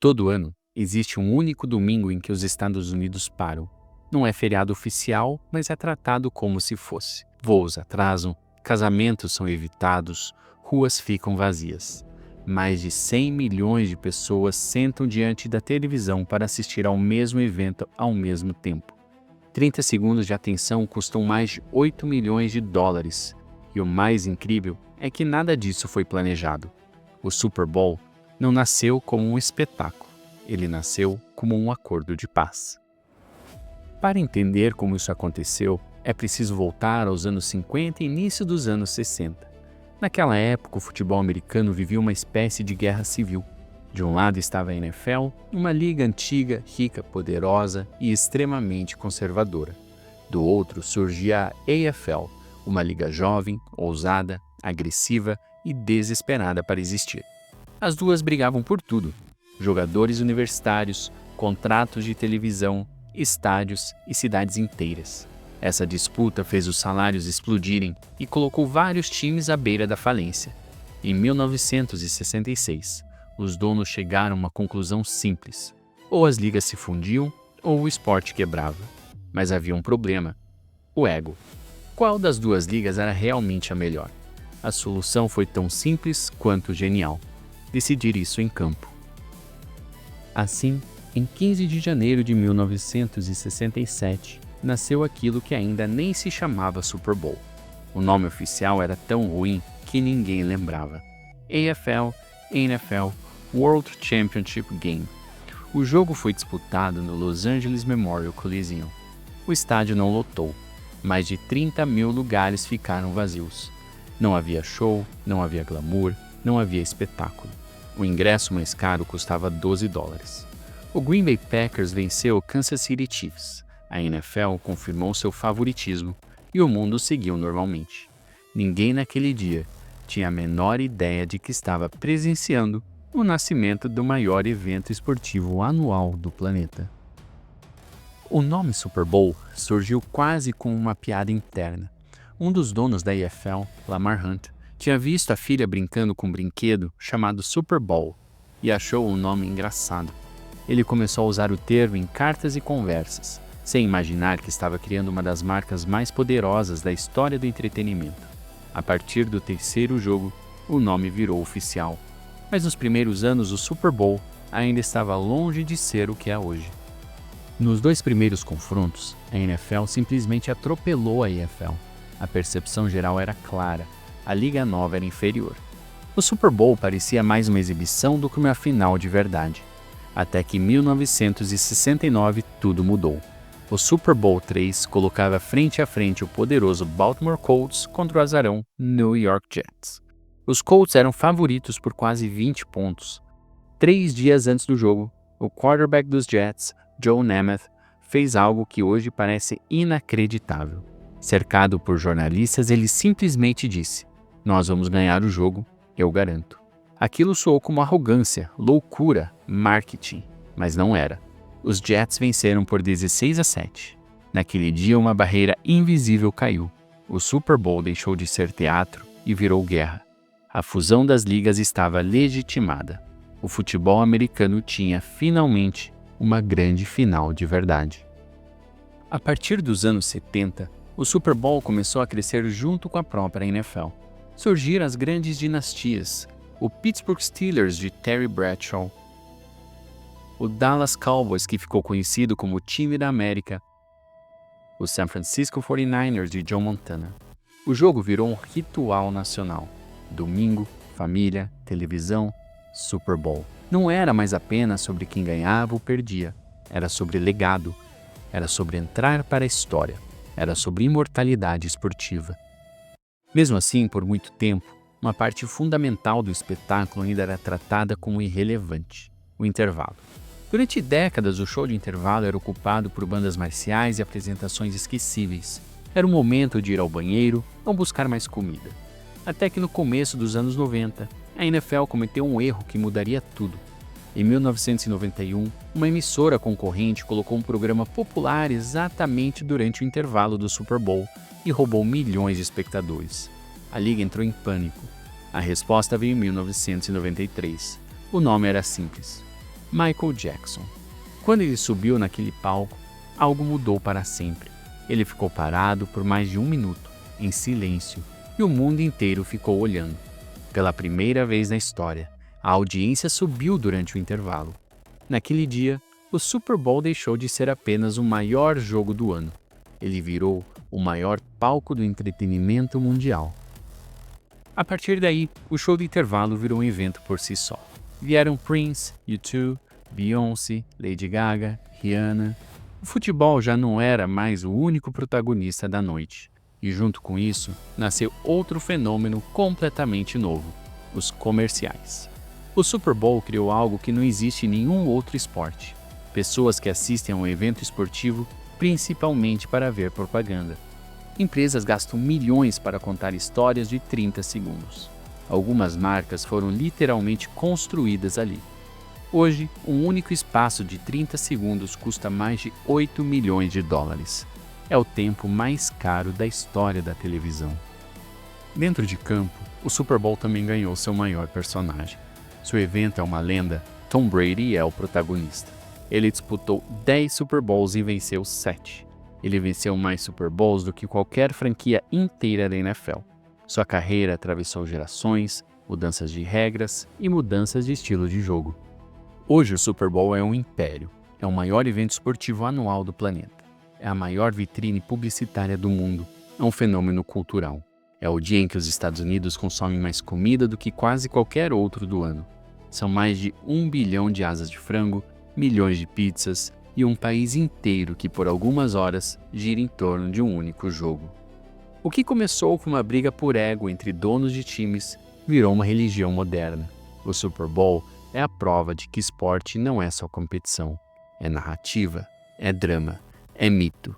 Todo ano, existe um único domingo em que os Estados Unidos param. Não é feriado oficial, mas é tratado como se fosse. Voos atrasam, casamentos são evitados, ruas ficam vazias. Mais de 100 milhões de pessoas sentam diante da televisão para assistir ao mesmo evento ao mesmo tempo. 30 segundos de atenção custam mais de 8 milhões de dólares. E o mais incrível é que nada disso foi planejado. O Super Bowl não nasceu como um espetáculo, ele nasceu como um acordo de paz. Para entender como isso aconteceu, é preciso voltar aos anos 50 e início dos anos 60. Naquela época, o futebol americano vivia uma espécie de guerra civil. De um lado estava a NFL, uma liga antiga, rica, poderosa e extremamente conservadora. Do outro surgia a AFL, uma liga jovem, ousada, agressiva e desesperada para existir. As duas brigavam por tudo: jogadores universitários, contratos de televisão, estádios e cidades inteiras. Essa disputa fez os salários explodirem e colocou vários times à beira da falência. Em 1966, os donos chegaram a uma conclusão simples: ou as ligas se fundiam ou o esporte quebrava. Mas havia um problema: o ego. Qual das duas ligas era realmente a melhor? A solução foi tão simples quanto genial: decidir isso em campo. Assim, em 15 de janeiro de 1967, nasceu aquilo que ainda nem se chamava Super Bowl. O nome oficial era tão ruim que ninguém lembrava. AFL, NFL, World Championship Game. O jogo foi disputado no Los Angeles Memorial Coliseum. O estádio não lotou. Mais de 30 mil lugares ficaram vazios. Não havia show, não havia glamour, não havia espetáculo. O ingresso mais caro custava $12. O Green Bay Packers venceu o Kansas City Chiefs. A NFL confirmou seu favoritismo e o mundo seguiu normalmente. Ninguém naquele dia tinha a menor ideia de que estava presenciando o nascimento do maior evento esportivo anual do planeta. O nome Super Bowl surgiu quase como uma piada interna. Um dos donos da AFL, Lamar Hunt, tinha visto a filha brincando com um brinquedo chamado Super Bowl e achou o nome engraçado. Ele começou a usar o termo em cartas e conversas, sem imaginar que estava criando uma das marcas mais poderosas da história do entretenimento. A partir do terceiro jogo, o nome virou oficial. Mas nos primeiros anos, o Super Bowl ainda estava longe de ser o que é hoje. Nos dois primeiros confrontos, a NFL simplesmente atropelou a AFL. A percepção geral era clara: a Liga Nova era inferior. O Super Bowl parecia mais uma exibição do que uma final de verdade. Até que em 1969 tudo mudou. O Super Bowl III colocava frente a frente o poderoso Baltimore Colts contra o azarão New York Jets. Os Colts eram favoritos por quase 20 pontos. 3 dias antes do jogo, o quarterback dos Jets, Joe Namath, fez algo que hoje parece inacreditável. Cercado por jornalistas, ele simplesmente disse: "Nós vamos ganhar o jogo, eu garanto." Aquilo soou como arrogância, loucura, marketing, mas não era. Os Jets venceram por 16-7. Naquele dia, uma barreira invisível caiu. O Super Bowl deixou de ser teatro e virou guerra. A fusão das ligas estava legitimada. O futebol americano tinha, finalmente, uma grande final de verdade. A partir dos anos 70, o Super Bowl começou a crescer junto com a própria NFL. Surgiram as grandes dinastias: o Pittsburgh Steelers de Terry Bradshaw, o Dallas Cowboys, que ficou conhecido como o time da América, o San Francisco 49ers de Joe Montana. O jogo virou um ritual nacional. Domingo, família, televisão, Super Bowl. Não era mais apenas sobre quem ganhava ou perdia. Era sobre legado. Era sobre entrar para a história. Era sobre imortalidade esportiva. Mesmo assim, por muito tempo, uma parte fundamental do espetáculo ainda era tratada como irrelevante: o intervalo. Durante décadas, o show de intervalo era ocupado por bandas marciais e apresentações esquecíveis. Era o momento de ir ao banheiro ou buscar mais comida. Até que no começo dos anos 90, a NFL cometeu um erro que mudaria tudo. Em 1991, uma emissora concorrente colocou um programa popular exatamente durante o intervalo do Super Bowl e roubou milhões de espectadores. A liga entrou em pânico. A resposta veio em 1993. O nome era simples: Michael Jackson. Quando ele subiu naquele palco, algo mudou para sempre. Ele ficou parado por mais de 1 minuto, em silêncio, e o mundo inteiro ficou olhando. Pela primeira vez na história, a audiência subiu durante o intervalo. Naquele dia, o Super Bowl deixou de ser apenas o maior jogo do ano. Ele virou o maior palco do entretenimento mundial. A partir daí, o show do intervalo virou um evento por si só. Vieram Prince, U2, Beyoncé, Lady Gaga, Rihanna. O futebol já não era mais o único protagonista da noite. E junto com isso, nasceu outro fenômeno completamente novo: os comerciais. O Super Bowl criou algo que não existe em nenhum outro esporte. Pessoas que assistem a um evento esportivo principalmente para ver propaganda. Empresas gastam milhões para contar histórias de 30 segundos. Algumas marcas foram literalmente construídas ali. Hoje, um único espaço de 30 segundos custa mais de 8 milhões de dólares. É o tempo mais caro da história da televisão. Dentro de campo, o Super Bowl também ganhou seu maior personagem. Se o evento é uma lenda, Tom Brady é o protagonista. Ele disputou 10 Super Bowls e venceu 7. Ele venceu mais Super Bowls do que qualquer franquia inteira da NFL. Sua carreira atravessou gerações, mudanças de regras e mudanças de estilo de jogo. Hoje o Super Bowl é um império. É o maior evento esportivo anual do planeta. É a maior vitrine publicitária do mundo. É um fenômeno cultural. É o dia em que os Estados Unidos consomem mais comida do que quase qualquer outro do ano. São mais de 1 bilhão de asas de frango, milhões de pizzas e um país inteiro que por algumas horas gira em torno de um único jogo. O que começou com uma briga por ego entre donos de times virou uma religião moderna. O Super Bowl é a prova de que esporte não é só competição. É narrativa, é drama, é mito,